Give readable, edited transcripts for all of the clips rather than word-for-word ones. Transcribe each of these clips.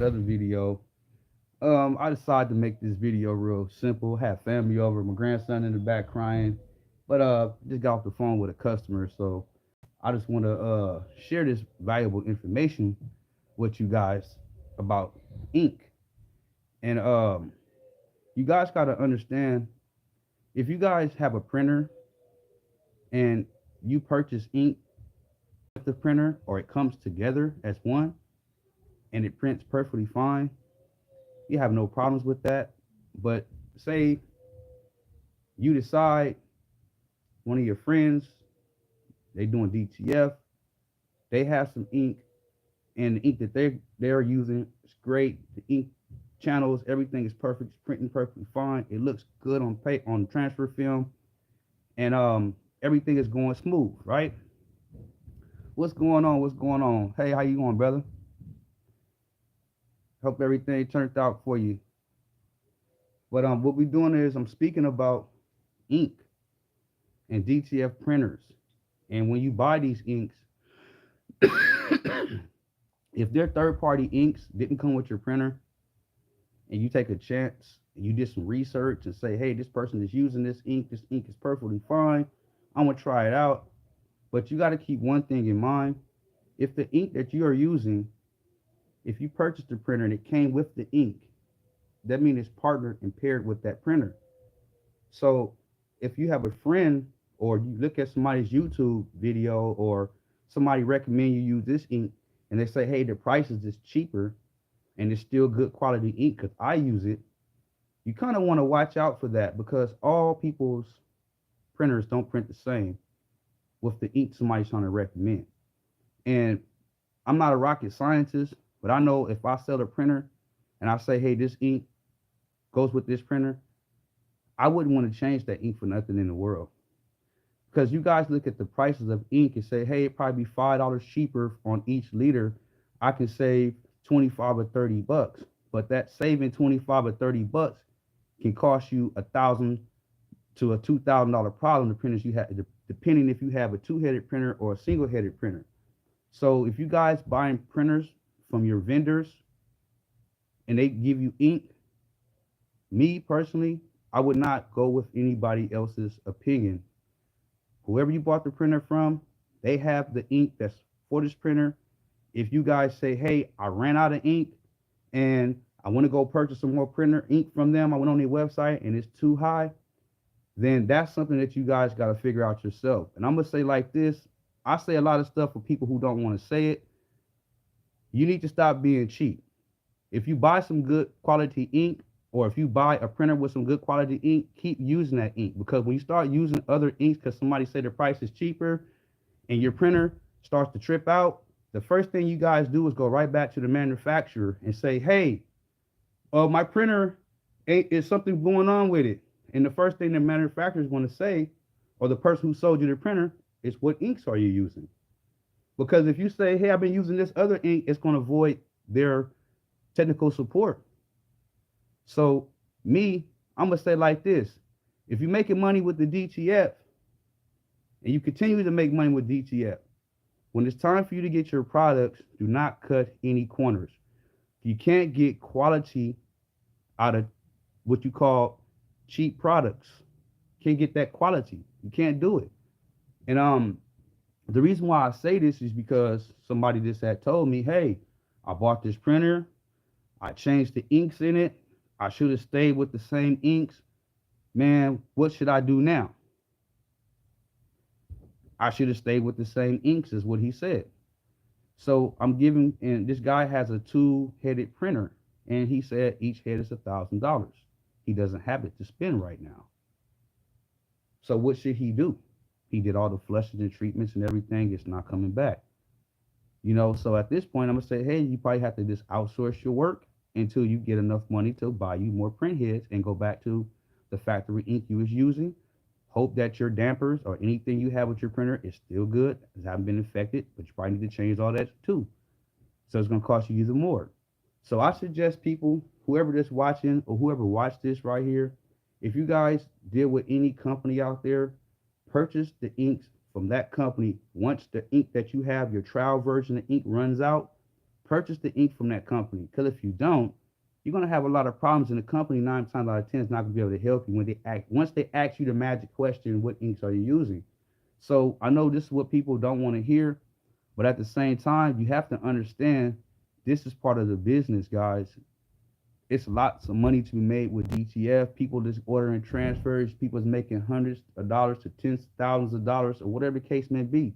other video. I decided to make this video real simple. Have family over, my grandson in the back crying, but just got off the phone with a customer, so I just want to share this valuable information with you guys about ink. And you guys got to understand, if you guys have a printer and you purchase ink with the printer, or it comes together as one and it prints perfectly fine, you have no problems with that. But say you decide, one of your friends, they doing DTF, they have some ink, and the ink that they're using is great. The ink channels, everything is perfect, it's printing perfectly fine. It looks good on on transfer film, and everything is going smooth, right? What's going on? What's going on? Hey, how you going, brother? Hope everything turned out for you. But what we're doing is I'm speaking about ink and DTF printers. And when you buy these inks, if their third-party inks didn't come with your printer, and you take a chance and you did some research and say, hey, this person is using this ink is perfectly fine, I'm gonna try it out. But you got to keep one thing in mind. If the ink that you are using, if you purchased the printer and it came with the ink, that means it's partnered and paired with that printer. So if you have a friend, or you look at somebody's YouTube video, or somebody recommend you use this ink, and they say, hey, the price is just cheaper and it's still good quality ink because I use it, you kind of want to watch out for that, because all people's printers don't print the same with the ink somebody's trying to recommend. And I'm not a rocket scientist, but I know if I sell a printer and I say, hey, this ink goes with this printer, I wouldn't want to change that ink for nothing in the world. Because you guys look at the prices of ink and say, hey, it probably be $5 cheaper on each liter. I can save 25 or 30 bucks. But that saving 25 or 30 bucks can cost you $1,000 to a $2,000 problem, depending if you have a two-headed printer or a single-headed printer. So if you guys buying printers from your vendors and they give you ink, me personally, I would not go with anybody else's opinion. Whoever you bought the printer from, they have the ink that's for this printer. If you guys say, hey, I ran out of ink and I want to go purchase some more printer ink from them, I went on their website and it's too high, then that's something that you guys got to figure out yourself. And I'm going to say like this, I say a lot of stuff for people who don't want to say it. You need to stop being cheap. If you buy some good quality ink, or if you buy a printer with some good quality ink, keep using that ink. Because when you start using other inks because somebody say the price is cheaper and your printer starts to trip out, the first thing you guys do is go right back to the manufacturer and say, hey, my printer is something going on with it. And the first thing the manufacturer is going to say, or the person who sold you the printer, is what inks are you using? Because if you say, hey, I've been using this other ink, it's going to void their technical support. So I'm going to say like this. If you're making money with the DTF and you continue to make money with DTF, when it's time for you to get your products, do not cut any corners. You can't get quality out of what you call cheap products. You can't get that quality. You can't do it. And the reason why I say this is because somebody just had told me, hey, I bought this printer, I changed the inks in it, I should have stayed with the same inks. Man, what should I do now? I should have stayed with the same inks, is what he said. So and this guy has a two-headed printer, and he said each head is $1,000. He doesn't have it to spend right now. So what should he do? He did all the flushes and treatments and everything. It's not coming back. So at this point, I'm going to say, hey, you probably have to just outsource your work until you get enough money to buy you more print heads and go back to the factory ink you was using. Hope that your dampers or anything you have with your printer is still good. It hasn't been infected, but you probably need to change all that too. So it's going to cost you even more. So I suggest people, whoever that's watching or whoever watched this right here, if you guys deal with any company out there, purchase the inks from that company. Once the ink that you have, your trial version of ink runs out, purchase the ink from that company. Because if you don't, you're gonna have a lot of problems, and the company 9 times out of 10 is not gonna be able to help you when they act. Once they ask you the magic question, what inks are you using? So I know this is what people don't want to hear, but at the same time, you have to understand this is part of the business, guys. It's lots of money to be made with DTF. People just ordering transfers. People's making hundreds of dollars to tens of thousands of dollars, or whatever the case may be.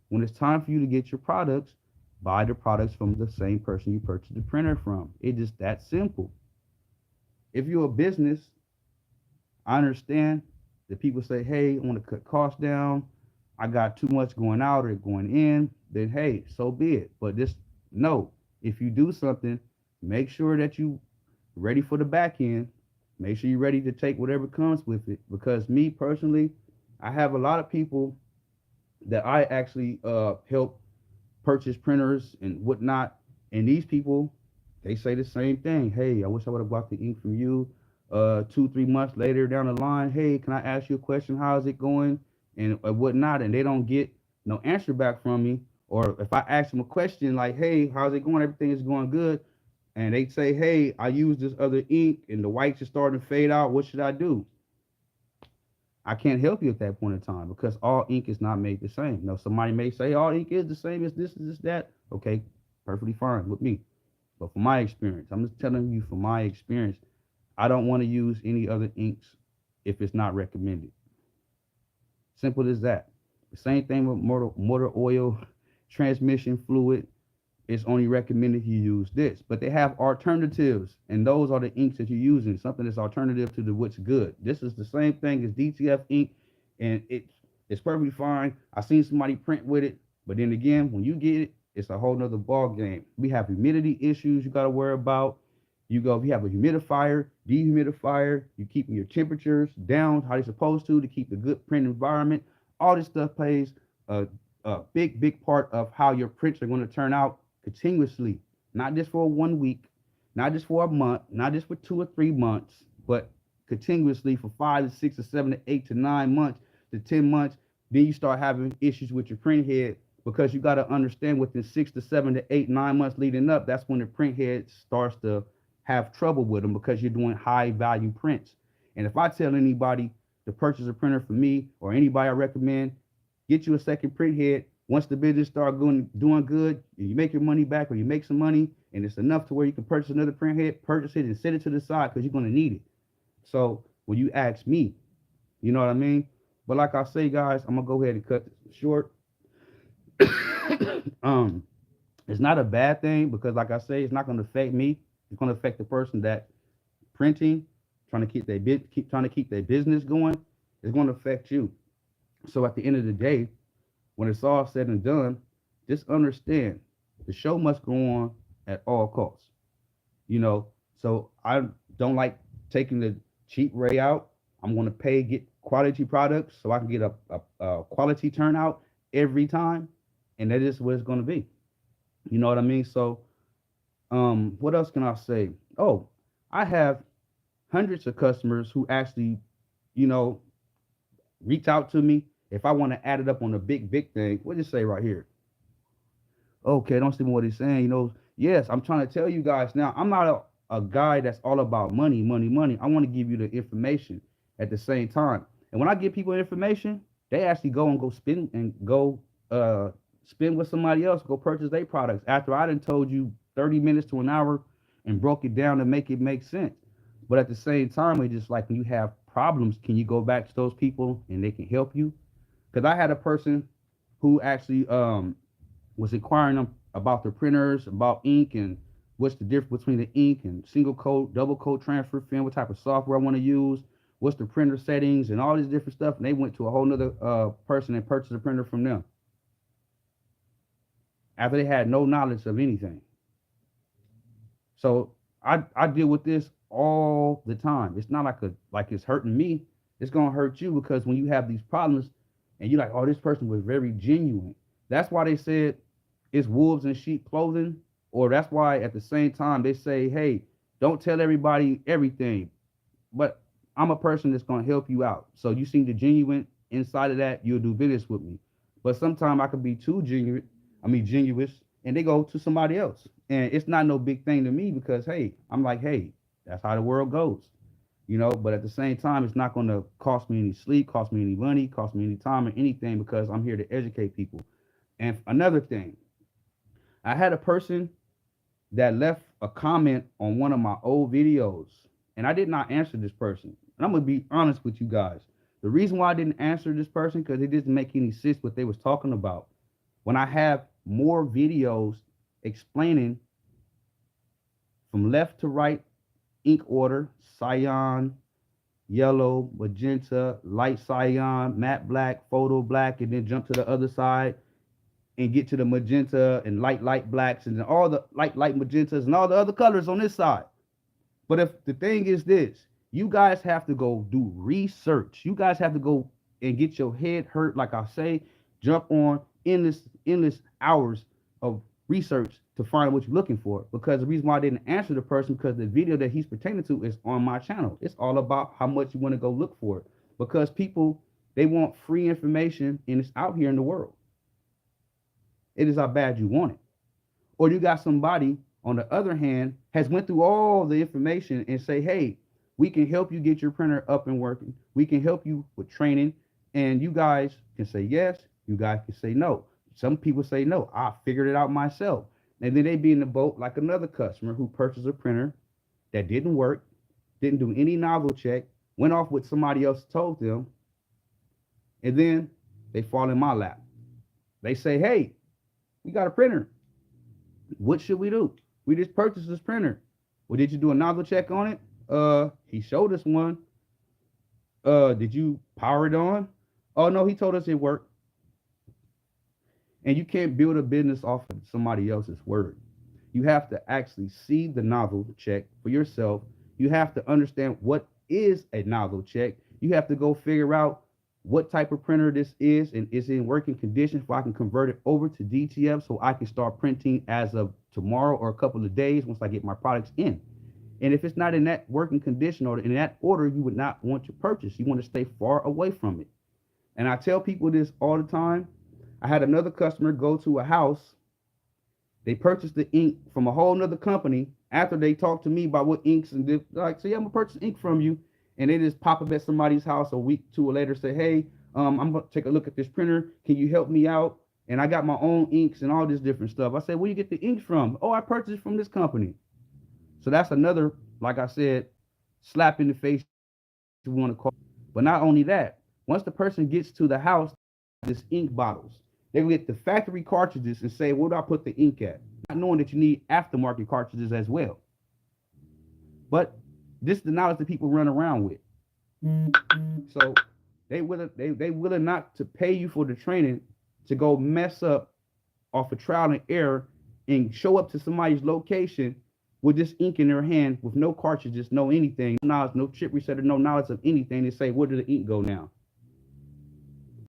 When it's time for you to get your products, buy the products from the same person you purchased the printer from. It's just that simple. If you're a business, I understand that people say, hey, I want to cut costs down. I got too much going out or going in. Then, hey, so be it. But just know, if you do something, make sure that you ready for the back end. Make sure you're ready to take whatever comes with it. Because me personally, I have a lot of people that I actually help purchase printers and whatnot. And these people, they say the same thing. Hey, I wish I would have bought the ink from you. 2, 3 months later down the line, hey, can I ask you a question? How is it going? And whatnot. And they don't get no answer back from me. Or if I ask them a question like, hey, how's it going? Everything is going good. And they say, hey, I use this other ink and the whites are starting to fade out. What should I do? I can't help you at that point in time because all ink is not made the same. Now, somebody may say all ink is the same as this, that. Okay, perfectly fine with me. But from my experience, I'm just telling you from my experience, I don't want to use any other inks if it's not recommended. Simple as that. The same thing with motor oil, transmission fluid. It's only recommended you use this. But they have alternatives, and those are the inks that you're using, something that's alternative to the what's good. This is the same thing as DTF ink, and it's perfectly fine. I seen somebody print with it, but then again, when you get it, it's a whole nother ball game. We have humidity issues you got to worry about. You have a humidifier, dehumidifier, you keeping your temperatures down how they're supposed to keep a good print environment. All this stuff plays a big part of how your prints are going to turn out continuously, not just for 1 week, not just for a month, not just for 2 or 3 months, but continuously for 5 to 6 to 7 to 8 to 9 months to 10 months. Then you start having issues with your print head because you got to understand within 6 to 7 to 8, 9 months leading up, that's when the print head starts to have trouble with them because you're doing high value prints. And if I tell anybody to purchase a printer from me or anybody I recommend, get you a second print head. Once the business start doing good, you make your money back or you make some money and it's enough to where you can purchase another print head, purchase it and set it to the side because you're going to need it. So when you ask me, you know what I mean? But like I say, guys, I'm going to go ahead and cut this short. It's not a bad thing because like I say, it's not going to affect me. It's going to affect the person that printing, trying to keep their business going. It's going to affect you. So at the end of the day, when it's all said and done, just understand the show must go on at all costs. So I don't like taking the cheap way out. I'm going to get quality products so I can get a quality turnout every time. And that is what it's going to be. You know what I mean? So what else can I say? Oh, I have hundreds of customers who actually, reach out to me. If I want to add it up on a big thing, what does it say right here? Okay, don't see what he's saying. Yes, I'm trying to tell you guys now, I'm not a guy that's all about money. I want to give you the information at the same time. And when I give people information, they actually go spend and go spend with somebody else, go purchase their products after I done told you 30 minutes to an hour and broke it down to make it make sense. But at the same time, it's just like when you have problems, can you go back to those people and they can help you? Because I had a person who actually was inquiring them about their printers, about ink, and what's the difference between the ink and single coat, double coat transfer film, what type of software I want to use, what's the printer settings, and all this different stuff. And they went to a whole nother person and purchased a printer from them after they had no knowledge of anything. So I deal with this all the time. It's not like it's hurting me. It's gonna hurt you because when you have these problems and you're like, oh, this person was very genuine. That's why they said it's wolves in sheep clothing, or that's why at the same time they say, hey, don't tell everybody everything. But I'm a person that's gonna help you out. So you seem the genuine inside of that, you'll do business with me. But sometimes I could be too genuine, and they go to somebody else. And it's not no big thing to me because hey, I'm like, hey, that's how the world goes. But at the same time, it's not going to cost me any sleep, cost me any money, cost me any time or anything because I'm here to educate people. And another thing, I had a person that left a comment on one of my old videos, and I did not answer this person. And I'm gonna be honest with you guys. The reason why I didn't answer this person because it didn't make any sense what they was talking about. When I have more videos explaining from left to right ink order, cyan, yellow, magenta, light cyan, matte black, photo black, and then jump to the other side and get to the magenta and light blacks and then all the light magentas and all the other colors on this side. But if the thing is this, you guys have to go do research. You guys have to go and get your head hurt, like I say, jump on endless hours of research to find what you're looking for. Because the reason why I didn't answer the person, because the video that he's pertaining to is on my channel. It's all about how much you want to go look for it. Because people, they want free information and it's out here in the world. It is how bad you want it. Or you got somebody on the other hand has went through all the information and say, hey, we can help you get your printer up and working. We can help you with training. And you guys can say yes, you guys can say no. Some people say no, I figured it out myself. And then they be in the boat like another customer who purchased a printer that didn't work, didn't do any novel check, went off what somebody else told them, and then they fall in my lap. They say, hey, we got a printer. What should we do? We just purchased this printer. Well, did you do a nozzle check on it? He showed us one. Did you power it on? Oh no, he told us it worked. And you can't build a business off of somebody else's word. You have to actually see the nozzle check for yourself. You have to understand what is a nozzle check. You have to go figure out what type of printer this is and is it in working condition so I can convert it over to DTF so I can start printing as of tomorrow or a couple of days once I get my products in. And if it's not in that working condition or in that order, you would not want to purchase. You want to stay far away from it. And I tell people this all the time. I had another customer go to a house. They purchased the ink from a whole nother company after they talked to me about what inks and did. Like, so yeah, I'm gonna purchase ink from you. And they just pop up at somebody's house a week, two or later, say, hey, I'm gonna take a look at this printer. Can you help me out? And I got my own inks and all this different stuff. I said, where you get the ink from? Oh, I purchased from this company. So that's another, like I said, slap in the face you want to call. But not only that, once the person gets to the house, this ink bottles. They will get the factory cartridges and say, where do I put the ink at? Not knowing that you need aftermarket cartridges as well. But this is the knowledge that people run around with. So they willing not to pay you for the training to go mess up off of trial and error and show up to somebody's location with this ink in their hand with no cartridges, no anything, no knowledge, no chip resetter, no knowledge of anything. They say, where did the ink go now?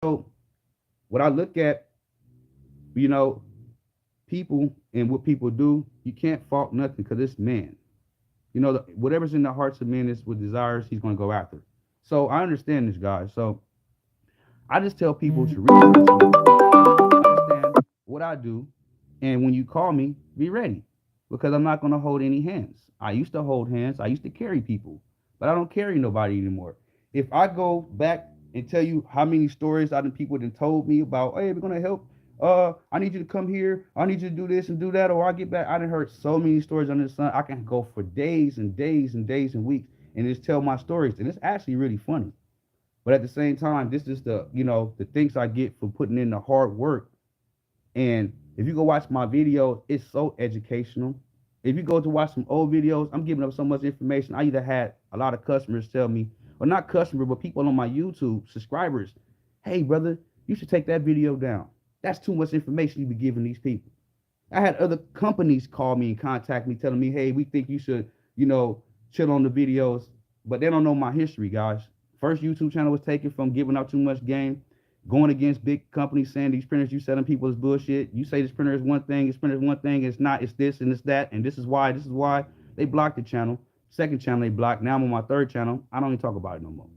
So what I look at, people and what people do, you can't fault nothing because it's man. Whatever's in the hearts of men is with desires, he's going to go after. So I understand this, guys. So I just tell people to understand what I do. And when you call me, be ready because I'm not going to hold any hands. I used to hold hands. I used to carry people, but I don't carry nobody anymore. If I go back and tell you how many stories people have told me about, hey, we're going to help. I need you to come here. I need you to do this and do that. Or I get back. I done heard so many stories under the sun. I can go for days and days and days and weeks and just tell my stories. And it's actually really funny. But at the same time, this is the things I get for putting in the hard work. And if you go watch my video, it's so educational. If you go to watch some old videos, I'm giving up so much information. I either had a lot of customers tell me, or not customers, but people on my YouTube, subscribers, hey, brother, you should take that video down. That's too much information you be giving these people. I had other companies call me and contact me telling me, hey, we think you should, chill on the videos, but they don't know my history, guys. First YouTube channel was taken from giving out too much game, going against big companies saying these printers you selling people is bullshit. You say this printer is one thing, this printer is one thing, it's not, it's this and it's that, and this is why. They blocked the channel. Second channel they blocked. Now I'm on my third channel. I don't even talk about it no more.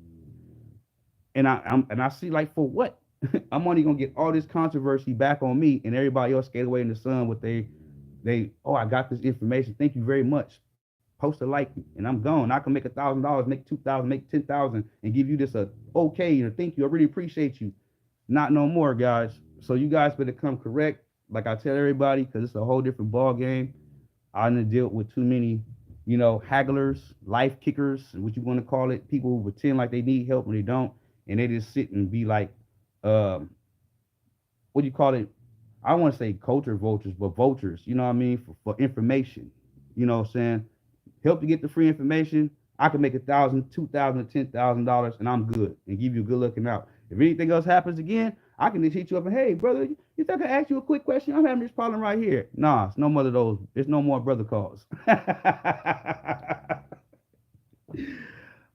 And I see like for what? I'm only gonna get all this controversy back on me, and everybody else skate away in the sun with Oh, I got this information. Thank you very much. Post a like, and I'm gone. I can make $1,000, make 2,000, make 10,000, and give you this a okay or thank you. I really appreciate you. Not no more, guys. So you guys better come correct, like I tell everybody, because it's a whole different ball game. I done dealt with too many, hagglers, life kickers, what you want to call it. People who pretend like they need help when they don't, and they just sit and be like, um, what do you call it? I want to say culture vultures, but vultures. You know what I mean? For information. You know what I'm saying? Help to get the free information. I can make $1,000, $2,000, $10,000, and I'm good, and give you a good looking out. If anything else happens again, I can just hit you up and, hey, brother, you think I can ask you a quick question? I'm having this problem right here. Nah, it's no more of those. There's no more brother calls.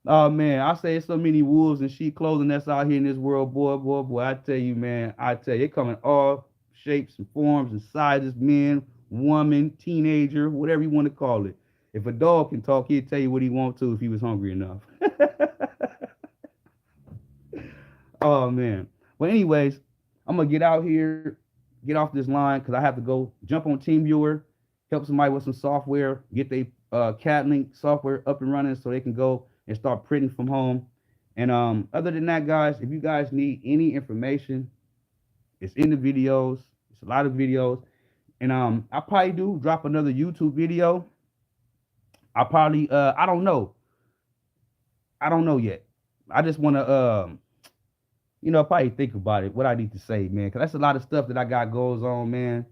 Oh man, I say so many wolves and sheep clothing that's out here in this world, boy. I tell you, man, they come in all shapes and forms and sizes, men, woman, teenager, whatever you want to call it. If a dog can talk, he'd tell you what he wants to if he was hungry enough. Oh man. Well, anyways, I'm gonna get out here, get off this line because I have to go jump on TeamViewer, help somebody with some software, get their CAD-Link software up and running so they can go and start printing from home. And other than that, guys, if you guys need any information, it's in the videos. It's a lot of videos. And I probably do drop another YouTube video. I probably I don't know. I don't know yet. I just want to probably think about it, what I need to say, man, because that's a lot of stuff that I got goes on, man.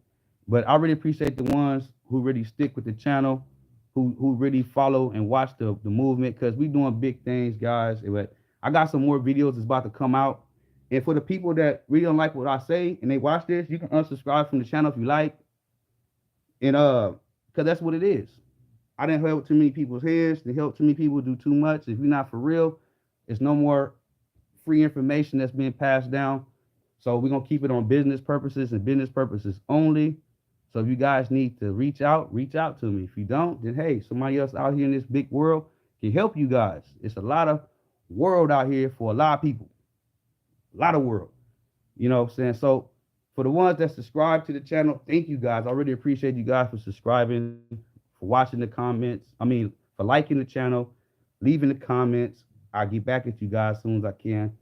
But I really appreciate the ones who really stick with the channel, who really follow and watch the movement, because we doing big things, guys. But I got some more videos that's about to come out. And for the people that really don't like what I say and they watch this, you can unsubscribe from the channel if you like. And because that's what it is. I didn't help too many people's heads. They help too many people do too much. If you're not for real, it's no more free information that's being passed down. So we're gonna keep it on business purposes and business purposes only. So if you guys need to reach out to me. If you don't, then hey, somebody else out here in this big world can help you guys. It's a lot of world out here for a lot of people. A lot of world. You know what I'm saying? So for the ones that subscribe to the channel, thank you guys. I really appreciate you guys for subscribing, for watching the comments. For liking the channel, leaving the comments. I'll get back at you guys as soon as I can.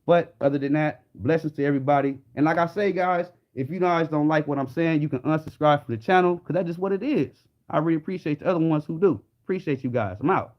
But other than that, blessings to everybody. And like I say, guys, if you guys don't like what I'm saying, you can unsubscribe from the channel because that's just what it is. I really appreciate the other ones who do. Appreciate you guys. I'm out.